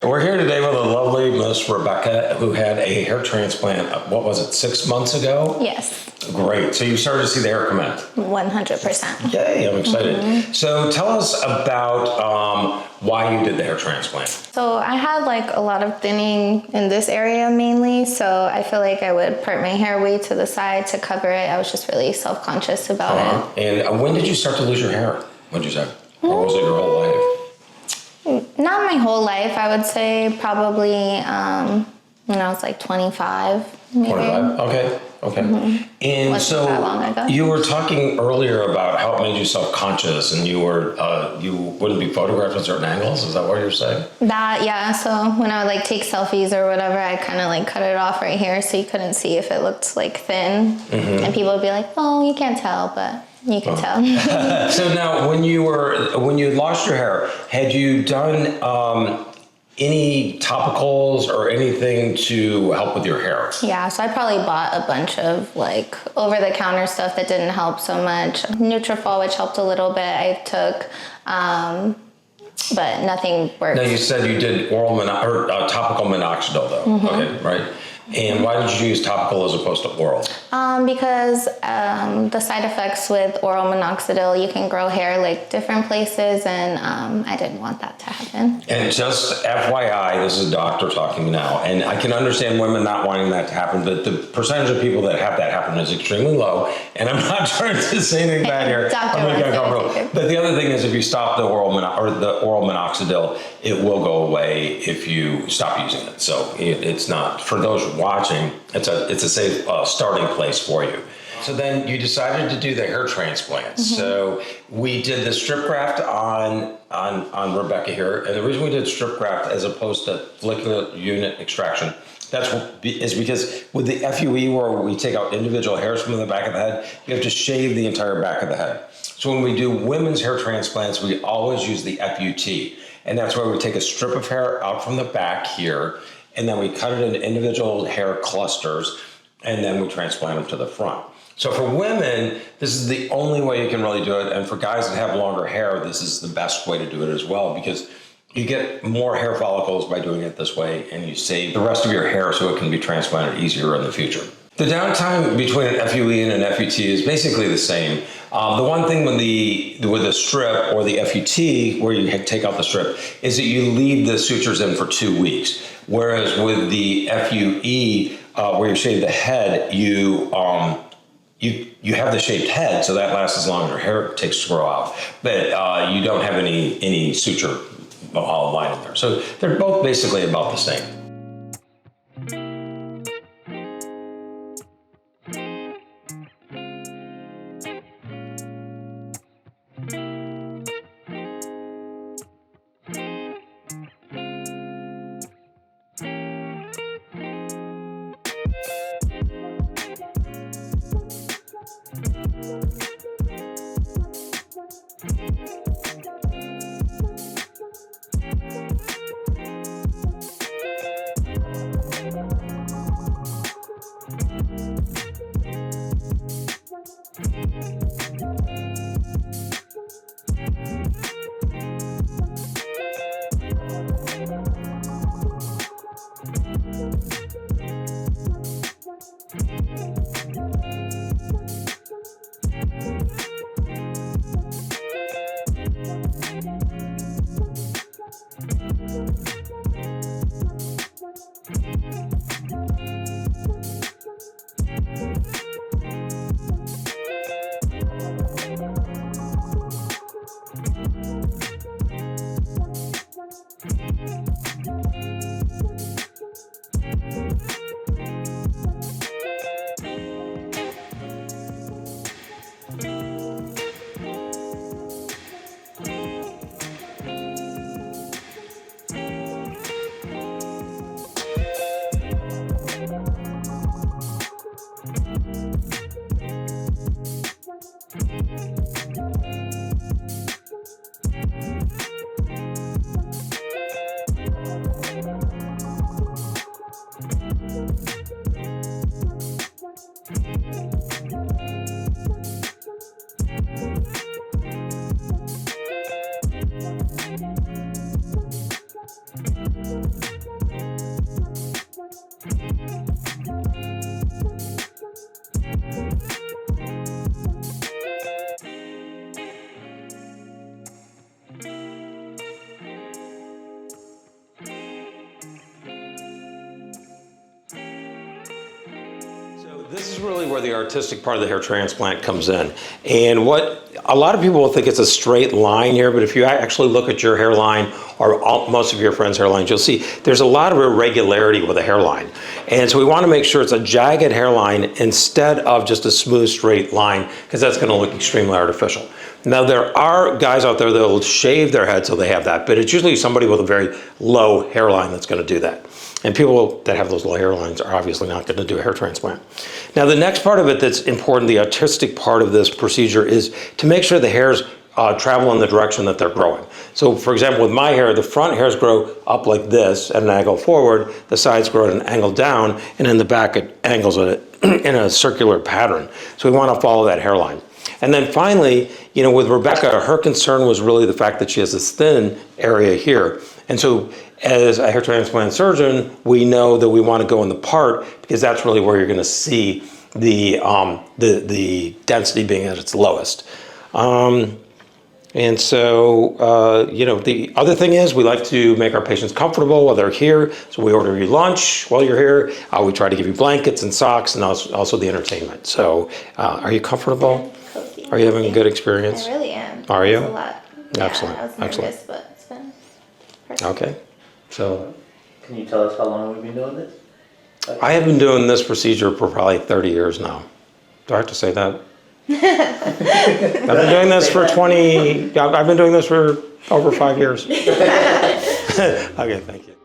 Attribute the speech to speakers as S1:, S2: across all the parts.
S1: We're here today with a lovely Miss Rebecca who had a hair transplant, what was it, 6 months ago?
S2: Yes.
S1: Great. So you started to see the hair come in?
S2: 100%.
S1: Yay, I'm excited. So tell us about why you did the hair transplant.
S2: So I had like a lot of thinning in this area mainly, so I feel like I would part my hair way to the side to cover it. I was just really self-conscious about
S1: it. And when did you start to lose your hair, would you say? Or was it your whole life?
S2: Not my whole life. I would say probably when I was like 25. Maybe.
S1: 25? Okay. And
S2: Wasn't
S1: so
S2: that long ago.
S1: you were talking earlier about how it made you self-conscious and you wouldn't be photographed at certain angles. Is that what you're saying?
S2: That, yeah. So when I would like take selfies or whatever, I kind of like cut it off right here so you couldn't see if it looked like thin. And people would be like, oh, you can't tell, but you can tell.
S1: So now when you lost your hair, had you done any topicals or anything to help with your hair?
S2: Yeah, so I probably bought a bunch of like over-the-counter stuff that didn't help so much. Nutrafol, which helped a little bit, I took, but nothing worked.
S1: Now you said you did topical minoxidil though, okay, right? And why did you use topical as opposed to oral?
S2: Because the side effects with oral minoxidil, you can grow hair like different places, and I didn't want that to happen.
S1: And just FYI, this is a doctor talking now, and I can understand women not wanting that to happen, but the percentage of people that have that happen is extremely low, and I'm not trying to say anything bad here. But the other thing is if you stop the oral minoxidil, it will go away if you stop using it. So it's not, for those watching, it's a safe starting place for you. So then you decided to do the hair transplant. So we did the strip graft on Rebecca here, and the reason we did strip graft as opposed to follicular unit extraction, is because with the FUE, where we take out individual hairs from the back of the head, you have to shave the entire back of the head. So when we do women's hair transplants, we always use the FUT, and that's where we take a strip of hair out from the back here, and then we cut it into individual hair clusters, and then we transplant them to the front. So for women, this is the only way you can really do it. And for guys that have longer hair, this is the best way to do it as well, because you get more hair follicles by doing it this way, and you save the rest of your hair so it can be transplanted easier in the future. The downtime between an FUE and an FUT is basically the same. The one thing with the strip or the FUT, where you take out the strip, is that you leave the sutures in for 2 weeks. Whereas with the FUE, where you shave the head, you have the shaped head, so that lasts as long as your hair takes to grow out. But you don't have any suture line in there. So they're both basically about the same. This is really where the artistic part of the hair transplant comes in. And what a lot of people will think it's a straight line here, but if you actually look at your hairline or most of your friends' hairlines, you'll see there's a lot of irregularity with a hairline. And so we want to make sure it's a jagged hairline instead of just a smooth straight line, because that's going to look extremely artificial. Now, there are guys out there that will shave their head so they have that, but it's usually somebody with a very low hairline that's going to do that. And people that have those low hairlines are obviously not going to do a hair transplant. Now, the next part of it that's important, the artistic part of this procedure, is to make sure the hairs travel in the direction that they're growing. So, for example, with my hair, the front hairs grow up like this at an angle forward, the sides grow at an angle down, and in the back it angles it in a circular pattern. So we want to follow that hairline. And then finally, you know, with Rebecca, her concern was really the fact that she has this thin area here. And so as a hair transplant surgeon, we know that we want to go in the part, because that's really where you're going to see the density being at its lowest. And so, you know, the other thing is we like to make our patients comfortable while they're here. So we order you lunch while you're here. We try to give you blankets and socks, and also the entertainment. So are you comfortable?
S2: Cozy.
S1: Are you having a good experience?
S2: I really am.
S1: Are you?
S2: It's a lot. Yeah,
S1: Excellent.
S2: I was nervous,
S1: Excellent.
S2: but it's been perfect.
S1: Okay. So
S3: Can you tell us how long we've been doing this?
S1: I have been doing this procedure for probably 30 years now. Do I have to say that? I've been doing this for 20, I've been doing this for over 5 years. Okay, thank you.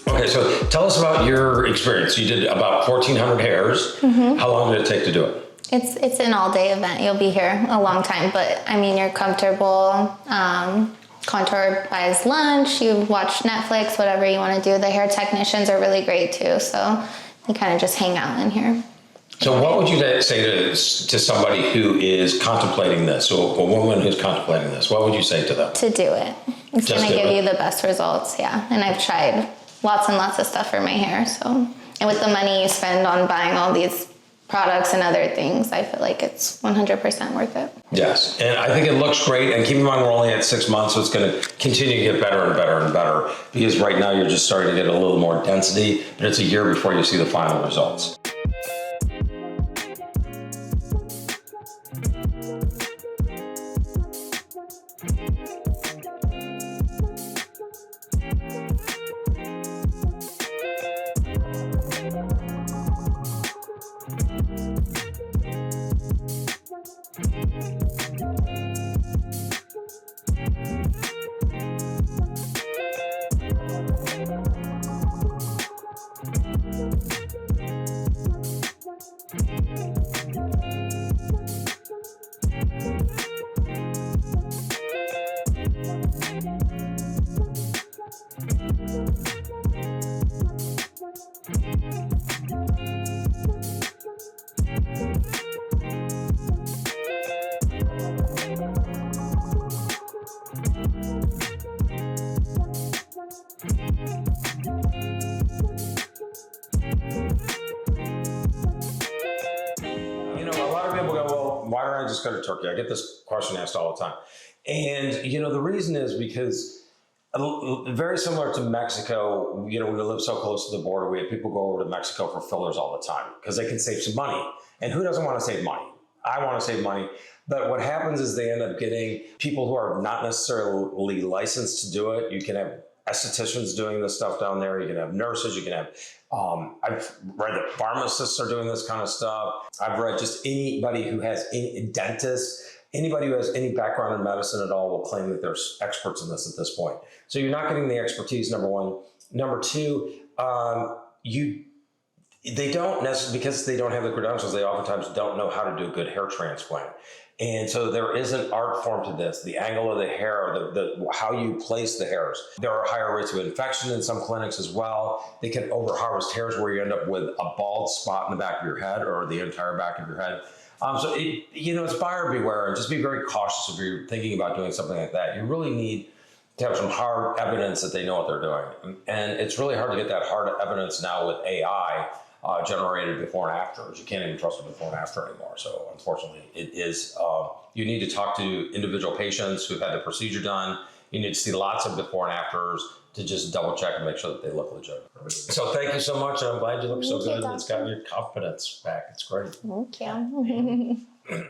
S1: Okay, so tell us about your experience. You did about 1,400 hairs. Mm-hmm. How long did it take to do it?
S2: It's an all-day event. You'll be here a long time, but I mean, you're comfortable. Contour buys lunch. You watch Netflix, whatever you want to do. The hair technicians are really great too, so you kind of just hang out in here.
S1: So what would you say to somebody who is contemplating this, or a woman who's contemplating this? What would you say to them?
S2: To do it. It's going to give you the best results, yeah. And I've tried lots and lots of stuff for my hair, so. And with the money you spend on buying all these products and other things, I feel like it's 100% worth it.
S1: Yes, and I think it looks great. And keep in mind, we're only at 6 months, so it's going to continue to get better and better and better. Because right now you're just starting to get a little more density, but it's a year before you see the final results. Why don't I just go to Turkey? I get this question asked all the time. And, the reason is because very similar to Mexico, we live so close to the border. We have people go over to Mexico for fillers all the time because they can save some money. And who doesn't want to save money? I want to save money. But what happens is they end up getting people who are not necessarily licensed to do it. You can have estheticians doing this stuff down there. You can have nurses. You can have, I've read that pharmacists are doing this kind of stuff. I've read just anybody who has any dentists, anybody who has any background in medicine at all will claim that they're experts in this point. So you're not getting the expertise, number one. Number two, they don't necessarily, because they don't have the credentials, they oftentimes don't know how to do a good hair transplant. And so there is an art form to this, the angle of the hair, the how you place the hairs. There are higher rates of infection in some clinics as well. They can over-harvest hairs where you end up with a bald spot in the back of your head or the entire back of your head. So it's buyer beware, and just be very cautious if you're thinking about doing something like that. You really need to have some hard evidence that they know what they're doing. And it's really hard to get that hard evidence now with AI. Generated before and afters. You can't even trust it before and after anymore. So unfortunately, it is, you need to talk to individual patients who've had the procedure done. You need to see lots of before and afters to just double check and make sure that they look legit. So thank you so much. And I'm glad you look so good. And it's got your confidence back. It's great.
S2: Thank you.